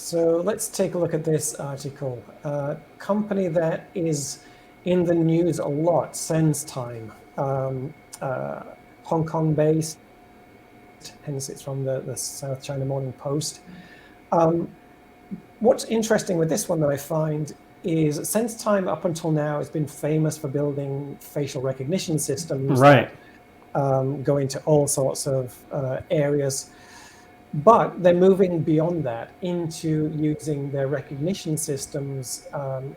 So let's take a look at this article. Company that is in the news a lot, Sensetime, Hong Kong based, hence it's from the South China Morning Post. What's interesting with this one that I find is Sensetime up until now has been famous for building facial recognition systems Right. that go into all sorts of areas. But they're moving beyond that into using their recognition systems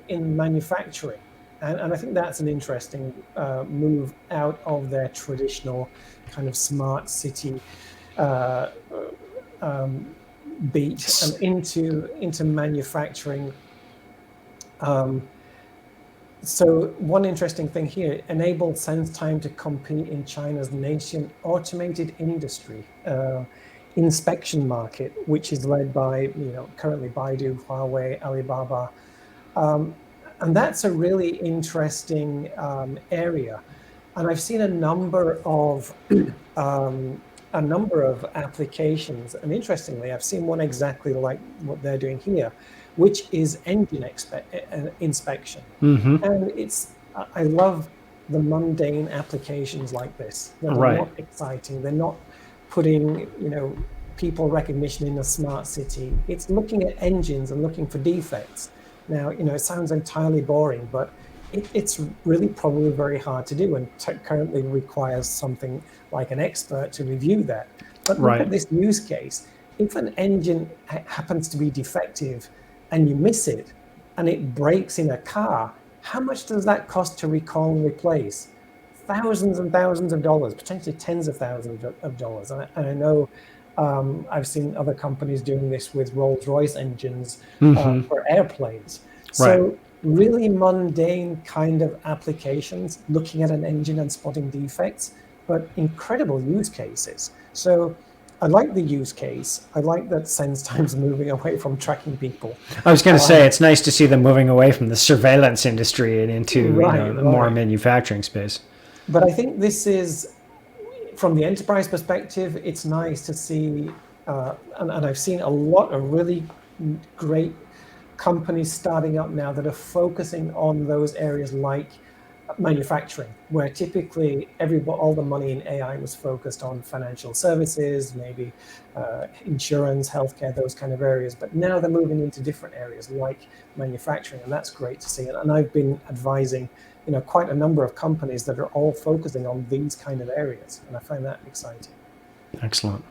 in manufacturing. And I think that's an interesting move out of their traditional kind of smart city beat and into manufacturing. So one interesting thing here, enabled Sensetime to compete in China's nascent automated industry inspection market, which is led by, currently Baidu, Huawei, Alibaba. And that's a really interesting area. And I've seen a number of applications. And interestingly, I've seen one exactly like what they're doing here, which is engine inspection. And I love the mundane applications like this that are not exciting. They're not putting, people recognition in a smart city. It's looking at engines and looking for defects. Now, it sounds entirely boring, but it's really probably very hard to do and currently requires something like an expert to review that. But look at this use case. If an engine happens to be defective and you miss it and it breaks in a car, how much does that cost to recall and replace? Thousands and thousands of dollars, potentially tens of thousands of dollars. And I know I've seen other companies doing this with Rolls-Royce engines for airplanes. So really mundane kind of applications, looking at an engine and spotting defects, but incredible use cases. So I like the use case. I like that Sensetime's moving away from tracking people. I was going to say, it's nice to see them moving away from the surveillance industry and into the more manufacturing space. But I think this is, from the enterprise perspective, it's nice to see, and I've seen a lot of really great companies starting up now that are focusing on those areas like manufacturing, where typically all the money in AI was focused on financial services, maybe insurance, healthcare, those kind of areas. But now they're moving into different areas like manufacturing, and that's great to see. And I've been advising, quite a number of companies that are all focusing on these kind of areas, and I find that exciting. Excellent.